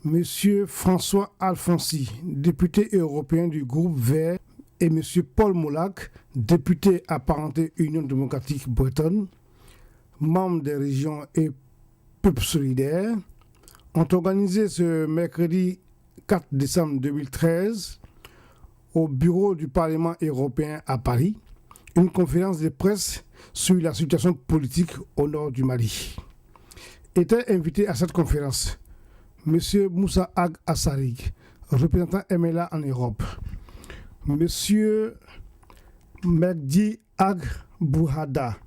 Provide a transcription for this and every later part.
Monsieur François Alfonsi, député européen du groupe Vert, et Monsieur Paul Moulac, député apparenté Union démocratique bretonne, membre des régions et Peuple solidaire, ont organisé ce mercredi 4 décembre 2013 au bureau du Parlement européen à Paris une conférence de presse sur la situation politique au nord du Mali. Était invité à cette conférence M. Moussa Ag Assarig, représentant MLA en Europe, M. Mehdi Ag Bouhada,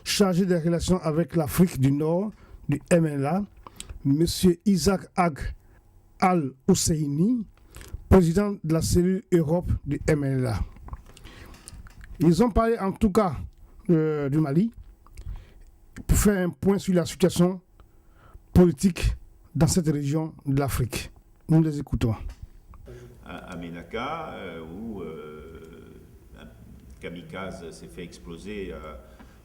chargé des relations avec l'Afrique du Nord du MLA, M. Isaac Ag Al-Husseini, président de la cellule Europe du MLA. Ils ont parlé en tout cas du Mali pour faire un point sur la situation politique dans cette région de l'Afrique. Nous les écoutons. À Ménaka, où un kamikaze s'est fait exploser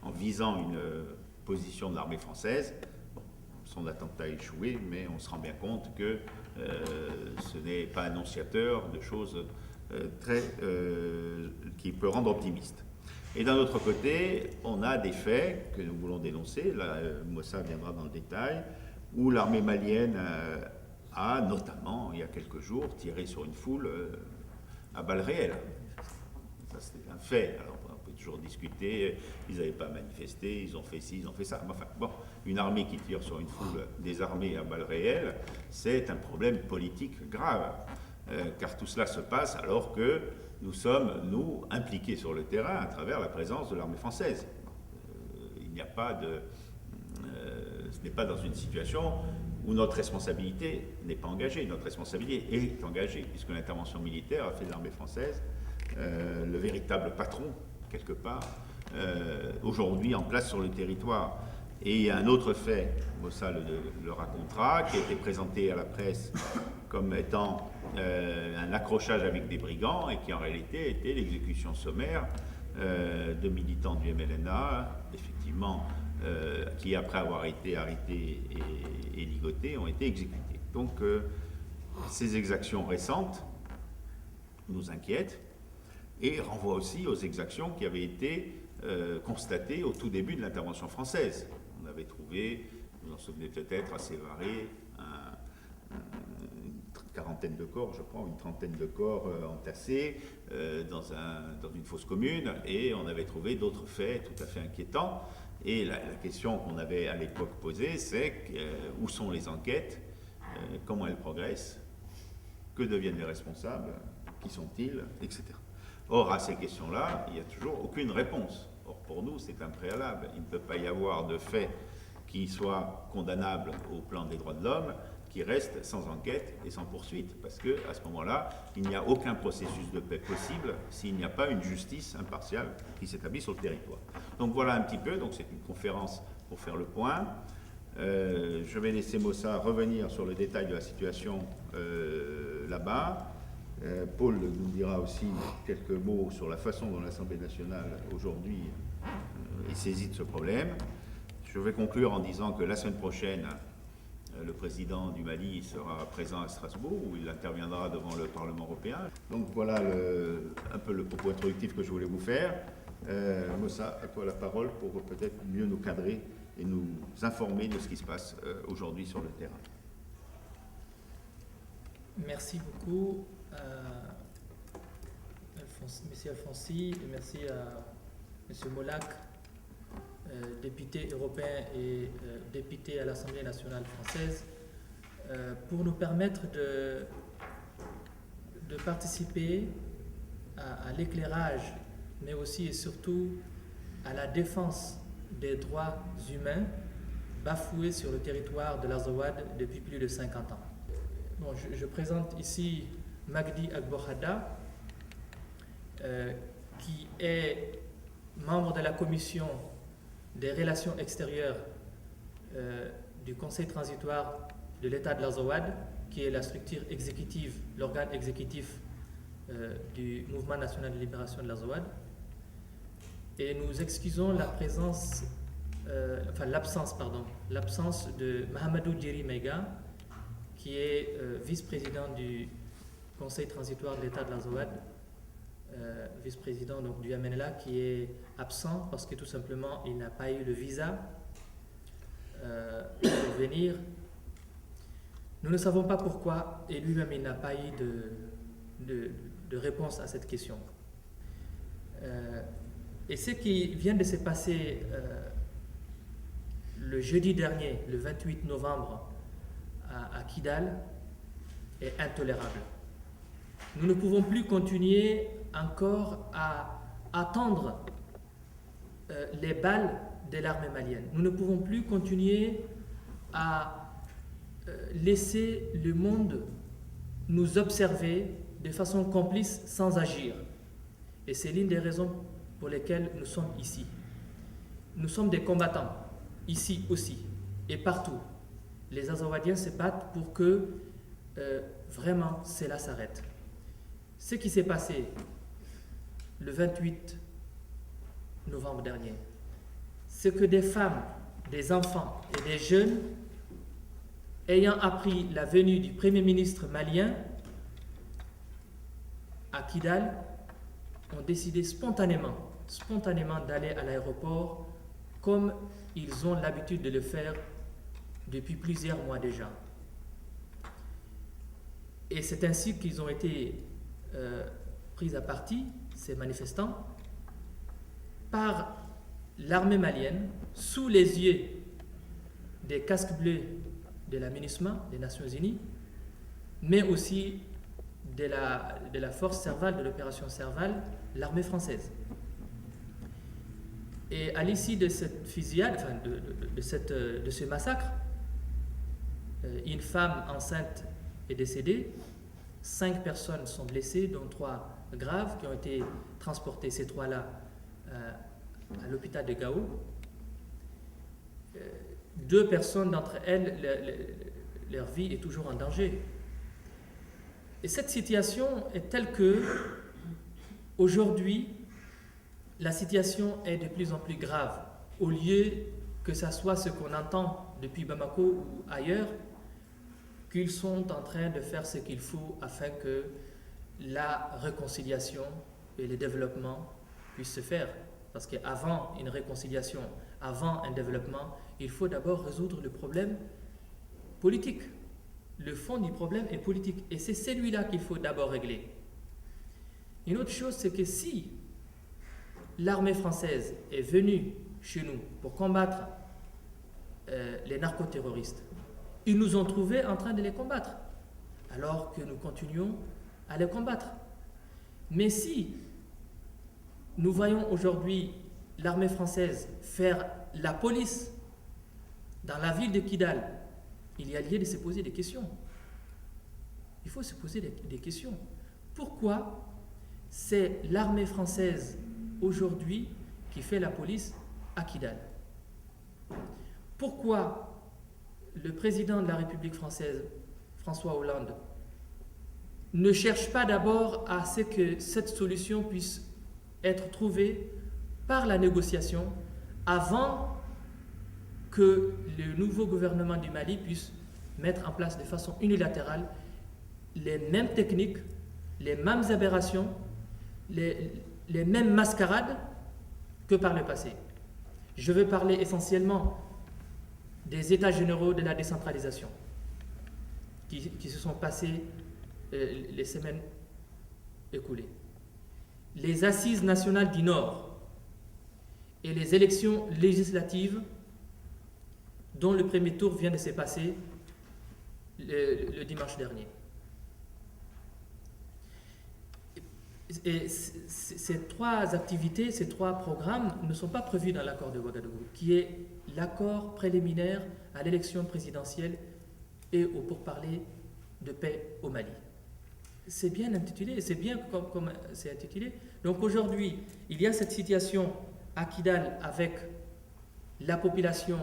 en visant une position de l'armée française. Son attentat a échoué, mais on se rend bien compte que ce n'est pas annonciateur de choses qui peut rendre optimiste. Et d'un autre côté, on a des faits que nous voulons dénoncer, là, Moussa viendra dans le détail, où l'armée malienne a notamment, il y a quelques jours, tiré sur une foule à balles réelles. Ça, c'est un fait. Alors, on peut toujours discuter, ils n'avaient pas manifesté, ils ont fait ci, ils ont fait ça. Enfin, bon, une armée qui tire sur une foule désarmée à balles réelles, c'est un problème politique grave. Car tout cela se passe alors que nous sommes, nous, impliqués sur le terrain à travers la présence de l'armée française. Il n'y a pas de... ce n'est pas dans une situation où notre responsabilité n'est pas engagée. Notre responsabilité est engagée, puisque l'intervention militaire a fait de l'armée française le véritable patron, quelque part, aujourd'hui en place sur le territoire. Et il y a un autre fait, Moussa le racontera, qui a été présenté à la presse comme étant un accrochage avec des brigands et qui en réalité était l'exécution sommaire de militants du MLNA, effectivement, qui après avoir été arrêtés et ligotés ont été exécutés. Donc ces exactions récentes nous inquiètent et renvoient aussi aux exactions qui avaient été constatées au tout début de l'intervention française. On avait trouvé, vous en souvenez peut-être, à Sévaré, une quarantaine de corps, je crois, une trentaine de corps entassés dans une fosse commune, et on avait trouvé d'autres faits tout à fait inquiétants. Et la question qu'on avait à l'époque posée, c'est où sont les enquêtes, comment elles progressent, que deviennent les responsables, qui sont-ils, etc. Or, à ces questions-là, il n'y a toujours aucune réponse. Or, pour nous, c'est un préalable. Il ne peut pas y avoir de faits qui soient condamnables au plan des droits de l'homme, qui restent sans enquête et sans poursuite. Parce qu'à ce moment-là, il n'y a aucun processus de paix possible s'il n'y a pas une justice impartiale qui s'établit sur le territoire. Donc voilà un petit peu, donc c'est une conférence pour faire le point. Je vais laisser Moussa revenir sur le détail de la situation là-bas. Paul nous dira aussi quelques mots sur la façon dont l'Assemblée nationale aujourd'hui est saisie de ce problème. Je vais conclure en disant que la semaine prochaine, le président du Mali sera présent à Strasbourg, où il interviendra devant le Parlement européen. Donc voilà un peu le propos introductif que je voulais vous faire. Moussa, à toi la parole pour peut-être mieux nous cadrer et nous informer de ce qui se passe aujourd'hui sur le terrain. Merci beaucoup, M. Alfonsi, et merci à M. Moulac, député européen et député à l'Assemblée nationale française, pour nous permettre de participer à l'éclairage, mais aussi et surtout à la défense des droits humains bafoués sur le territoire de l'Azawad depuis plus de 50 ans. Bon, je présente ici Magdi Agbohada, qui est membre de la commission des relations extérieures du Conseil transitoire de l'État de l'Azawad, qui est la structure exécutive, l'organe exécutif du Mouvement national de libération de l'Azawad. Et nous excusons l'absence de Mahamadou Djeri Mega, qui est vice-président du Conseil transitoire de l'État de l'Azawad, vice-président donc, du MNLA, qui est absent parce que tout simplement il n'a pas eu le visa pour venir. Nous ne savons pas pourquoi, et lui-même il n'a pas eu de réponse à cette question. Et ce qui vient de se passer le jeudi dernier, le 28 novembre, à Kidal, est intolérable. Nous ne pouvons plus continuer encore à attendre les balles de l'armée malienne. Nous ne pouvons plus continuer à laisser le monde nous observer de façon complice sans agir. Et c'est l'une des raisons pour lesquelles nous sommes ici. Nous sommes des combattants, ici aussi, et partout. Les Azawadiens se battent pour que vraiment cela s'arrête. Ce qui s'est passé le 28 novembre dernier, c'est que des femmes, des enfants et des jeunes, ayant appris la venue du Premier ministre malien à Kidal, ont décidé spontanément d'aller à l'aéroport comme ils ont l'habitude de le faire depuis plusieurs mois déjà. Et c'est ainsi qu'ils ont été pris à partie, ces manifestants, par l'armée malienne, sous les yeux des casques bleus de la MINUSMA, des Nations Unies, mais aussi de la force Serval, de l'opération Serval, l'armée française. Et à l'issue de cette fusillade, enfin de ce massacre, une femme enceinte est décédée, 5 personnes sont blessées, dont 3 graves, qui ont été transportées, ces 3-là, à l'hôpital de Gao. 2 personnes d'entre elles, leur vie est toujours en danger. Et cette situation est telle que, aujourd'hui, la situation est de plus en plus grave. Au lieu que ça soit ce qu'on entend depuis Bamako ou ailleurs, qu'ils sont en train de faire ce qu'il faut afin que la réconciliation et le développement puissent se faire. Parce qu'avant une réconciliation, avant un développement, il faut d'abord résoudre le problème politique. Le fond du problème est politique et c'est celui-là qu'il faut d'abord régler. Une autre chose, c'est que si l'armée française est venue chez nous pour combattre les narcoterroristes, ils nous ont trouvés en train de les combattre, alors que nous continuons à les combattre. Mais si nous voyons aujourd'hui l'armée française faire la police dans la ville de Kidal, il y a lieu de se poser des questions. Il faut se poser des questions. Pourquoi c'est l'armée française aujourd'hui qui fait la police à Kidal? Pourquoi le président de la République française, François Hollande, ne cherche pas d'abord à ce que cette solution puisse être trouvée par la négociation avant que le nouveau gouvernement du Mali puisse mettre en place de façon unilatérale les mêmes techniques, les mêmes aberrations, les mêmes mascarades que par le passé. Je veux parler essentiellement des États généraux de la décentralisation qui se sont passés les semaines écoulées. Les assises nationales du Nord et les élections législatives dont le premier tour vient de se passer le dimanche dernier. Et ces 3 activités, ces 3 programmes ne sont pas prévus dans l'accord de Ouagadougou, qui est l'accord préliminaire à l'élection présidentielle et au pourparlers de paix au Mali. C'est bien intitulé, c'est bien comme c'est intitulé. Donc aujourd'hui, il y a cette situation à Kidal avec la population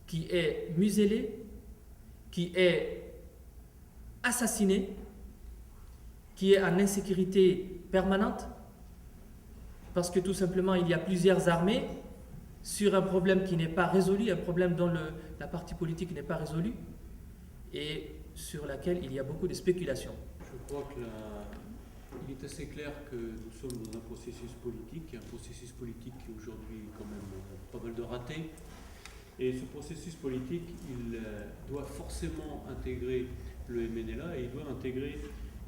qui est muselée, qui est assassinée, qui est en insécurité permanente, parce que tout simplement il y a plusieurs armées sur un problème qui n'est pas résolu, un problème dont la partie politique n'est pas résolue, et sur laquelle il y a beaucoup de spéculations. Je crois qu'il est assez clair que nous sommes dans un processus politique, un processus politique qui aujourd'hui quand même a pas mal de ratés. Et ce processus politique, il doit forcément intégrer le MNLA et il doit intégrer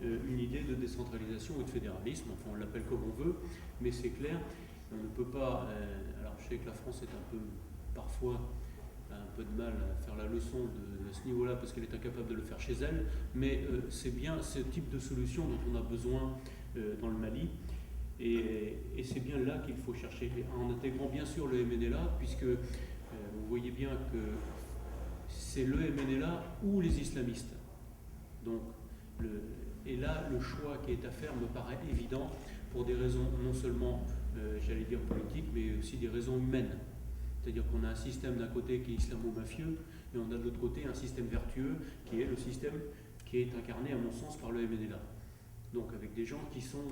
une idée de décentralisation ou de fédéralisme, enfin on l'appelle comme on veut, mais c'est clair, on ne peut pas, alors je sais que la France est un peu, parfois, un peu de mal à faire la leçon de ce niveau-là parce qu'elle est incapable de le faire chez elle, mais c'est bien ce type de solution dont on a besoin dans le Mali, et c'est bien là qu'il faut chercher, en intégrant bien sûr le MNLA, puisque vous voyez bien que c'est le MNLA ou les islamistes. Donc, et là, le choix qui est à faire me paraît évident pour des raisons non seulement, j'allais dire politiques, mais aussi des raisons humaines. C'est-à-dire qu'on a un système d'un côté qui est islamo-mafieux, et on a de l'autre côté un système vertueux qui est le système qui est incarné, à mon sens, par le MNLA. Donc avec des gens qui sont...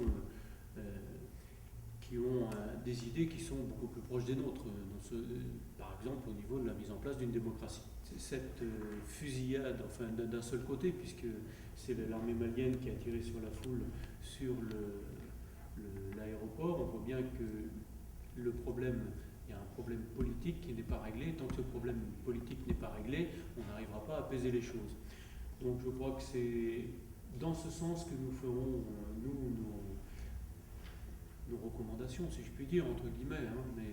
qui ont des idées qui sont beaucoup plus proches des nôtres, par exemple au niveau de la mise en place d'une démocratie. Cette fusillade, enfin d'un seul côté, puisque c'est l'armée malienne qui a tiré sur la foule sur l'aéroport, on voit bien que le problème, il y a un problème politique qui n'est pas réglé. Tant que ce problème politique n'est pas réglé, on n'arrivera pas à apaiser les choses. Donc je crois que c'est dans ce sens que nous ferons, nos recommandations, si je puis dire, entre guillemets, mais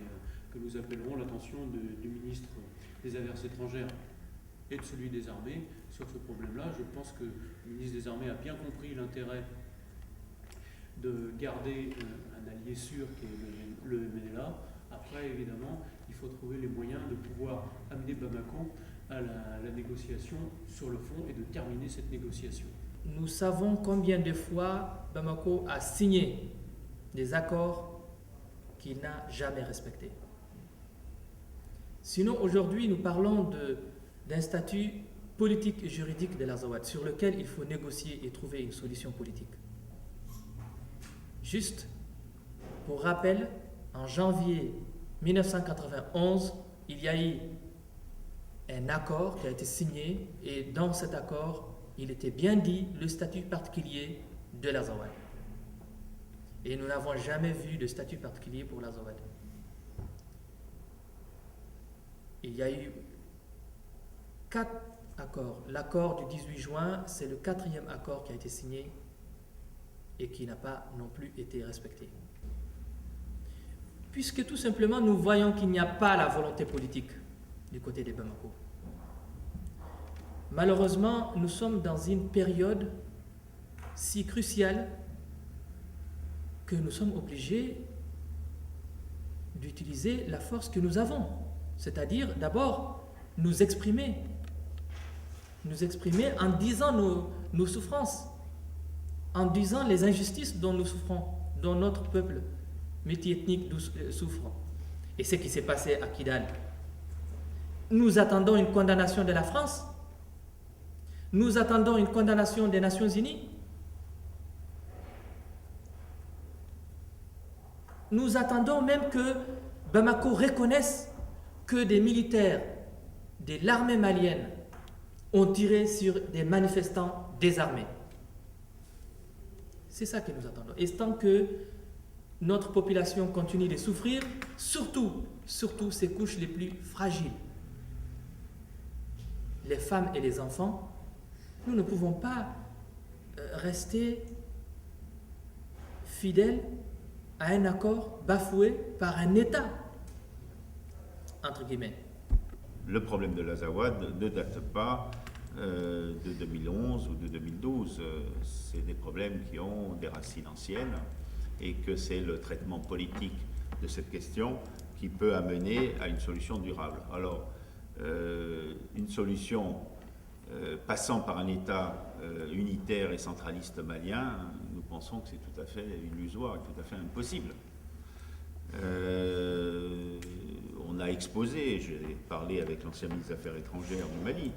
que nous appellerons l'attention du ministre des Affaires étrangères et de celui des armées sur ce problème-là. Je pense que le ministre des Armées a bien compris l'intérêt de garder un allié sûr qui est le MNLA. Après, évidemment, il faut trouver les moyens de pouvoir amener Bamako à la négociation sur le fond et de terminer cette négociation. Nous savons combien de fois Bamako a signé des accords qu'il n'a jamais respectés. Sinon, aujourd'hui, nous parlons d'un statut politique et juridique de l'Azawad sur lequel il faut négocier et trouver une solution politique. Juste, pour rappel, en janvier 1991, il y a eu un accord qui a été signé et dans cet accord, il était bien dit le statut particulier de l'Azawad. Et nous n'avons jamais vu de statut particulier pour l'Azawad. Il y a eu 4 accords. L'accord du 18 juin, c'est le 4e accord qui a été signé et qui n'a pas non plus été respecté. Puisque tout simplement nous voyons qu'il n'y a pas la volonté politique du côté des Bamako. Malheureusement, nous sommes dans une période si cruciale que nous sommes obligés d'utiliser la force que nous avons. C'est-à-dire, d'abord, nous exprimer en disant nos souffrances, en disant les injustices dont nous souffrons, dont notre peuple multiethnique souffre. Et ce qui s'est passé à Kidal. Nous attendons une condamnation de la France. Nous attendons une condamnation des Nations Unies. Nous attendons même que Bamako reconnaisse que des militaires de l'armée malienne ont tiré sur des manifestants désarmés. C'est ça que nous attendons. Et tant que notre population continue de souffrir, surtout ces couches les plus fragiles, les femmes et les enfants, nous ne pouvons pas rester fidèles à un accord bafoué par un État, entre guillemets. Le problème de l'Azawad ne date pas de 2011 ou de 2012. C'est des problèmes qui ont des racines anciennes et que c'est le traitement politique de cette question qui peut amener à une solution durable. Alors, une solution passant par un État unitaire et centraliste malien, nous pensons que c'est tout à fait illusoire et tout à fait impossible. On a exposé, j'ai parlé avec l'ancien ministre des Affaires étrangères du Mali,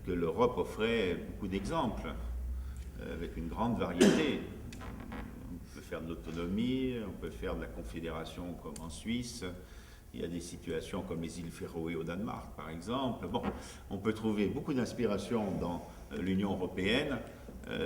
que l'Europe offrait beaucoup d'exemples, avec une grande variété. On peut faire de l'autonomie, on peut faire de la confédération comme en Suisse, Il y a des situations comme les îles Féroé au Danemark, par exemple. Bon, on peut trouver beaucoup d'inspiration dans l'Union européenne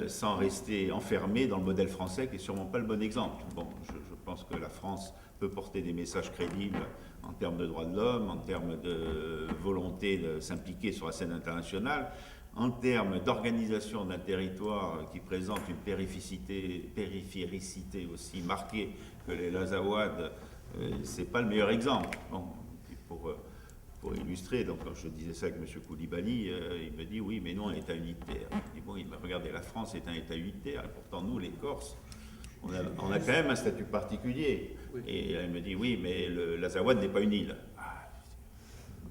sans rester enfermé dans le modèle français, qui n'est sûrement pas le bon exemple. Bon, je pense que la France peut porter des messages crédibles en termes de droits de l'homme, en termes de volonté de s'impliquer sur la scène internationale, en termes d'organisation d'un territoire qui présente une périphéricité aussi marquée que les Azawad, c'est pas le meilleur exemple. Bon, pour illustrer, donc quand je disais ça avec M. Koulibaly, il me dit oui, mais nous on est État unitaire. Et bon, il m'a regardé, la France est un État unitaire, et pourtant nous, les Corses, on a quand même un statut particulier. Oui. Et il me dit oui, mais l'Azawad n'est pas une île. Ah,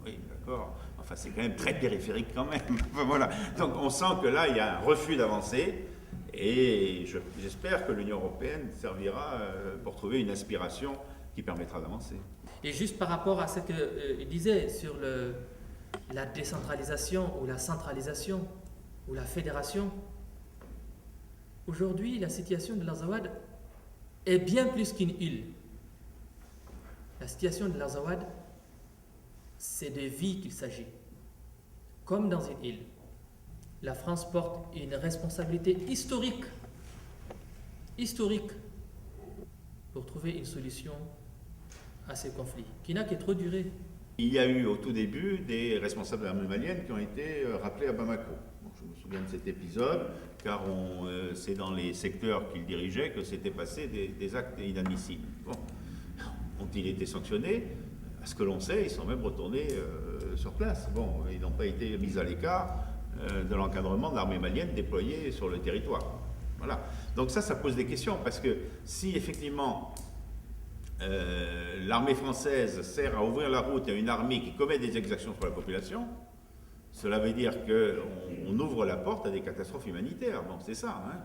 oui, d'accord. Enfin, c'est quand même très périphérique quand même. Enfin, voilà. Donc on sent que là, il y a un refus d'avancer. Et j'espère que l'Union européenne servira pour trouver une aspiration qui permettra d'avancer. Et juste par rapport à ce qu'il disait sur la décentralisation ou la centralisation ou la fédération, aujourd'hui, la situation de l'Azawad est bien plus qu'une île. La situation de l'Azawad, c'est de vie qu'il s'agit. Comme dans une île, la France porte une responsabilité historique pour trouver une solution à ces conflits, qui n'a que trop duré. Il y a eu au tout début des responsables de l'armée malienne qui ont été rappelés à Bamako. Bon, je me souviens de cet épisode, car c'est dans les secteurs qu'ils dirigeaient que s'étaient passés des actes inadmissibles. Bon. Ont-ils été sanctionnés? À ce que l'on sait, ils sont même retournés sur place. Bon, ils n'ont pas été mis à l'écart de l'encadrement de l'armée malienne déployée sur le territoire. Voilà. Donc ça pose des questions, parce que si effectivement l'armée française sert à ouvrir la route à une armée qui commet des exactions sur la population, cela veut dire qu'on ouvre la porte à des catastrophes humanitaires. Bon, c'est ça, hein.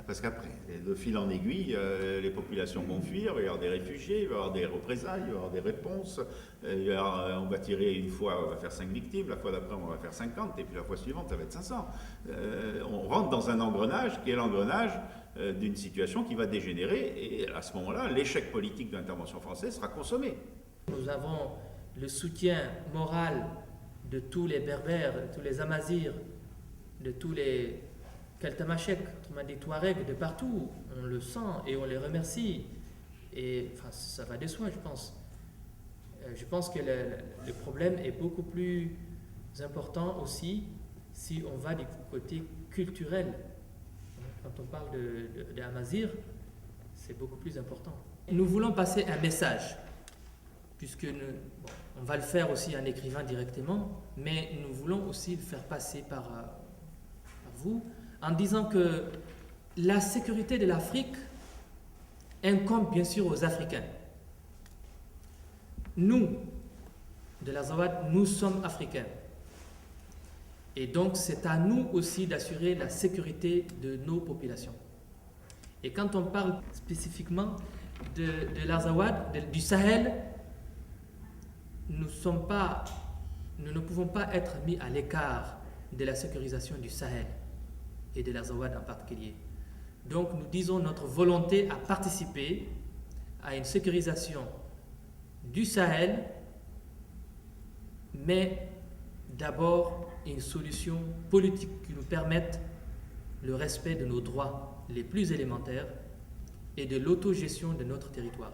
Parce qu'après, de fil en aiguille, les populations vont fuir, il va y avoir des réfugiés, il va y avoir des représailles, il va y avoir des réponses. On va tirer une fois, on va faire 5 victimes, la fois d'après on va faire 50, et puis la fois suivante ça va être 500. On rentre dans un engrenage qui est l'engrenage d'une situation qui va dégénérer, et à ce moment-là, l'échec politique de l'intervention française sera consommé. Nous avons le soutien moral de tous les Berbères, de tous les Amazirs, de tous les Keltamachek, autrement dit Touaregs, de partout. On le sent et on les remercie. Et enfin, ça va de soi, je pense. Je pense que le problème est beaucoup plus important aussi si on va du côté culturel. Quand on parle de Amazir, c'est beaucoup plus important. Nous voulons passer un message, puisque on va le faire aussi en écrivant directement, mais nous voulons aussi le faire passer par vous, en disant que la sécurité de l'Afrique incombe bien sûr aux Africains. Nous, de l'Azawad, nous sommes Africains. Et donc c'est à nous aussi d'assurer la sécurité de nos populations. Et quand on parle spécifiquement de l'Azawad, du Sahel, nous ne pouvons pas être mis à l'écart de la sécurisation du Sahel et de l'Azawad en particulier. Donc nous disons notre volonté à participer à une sécurisation du Sahel, mais d'abord une solution politique qui nous permette le respect de nos droits les plus élémentaires et de l'autogestion de notre territoire.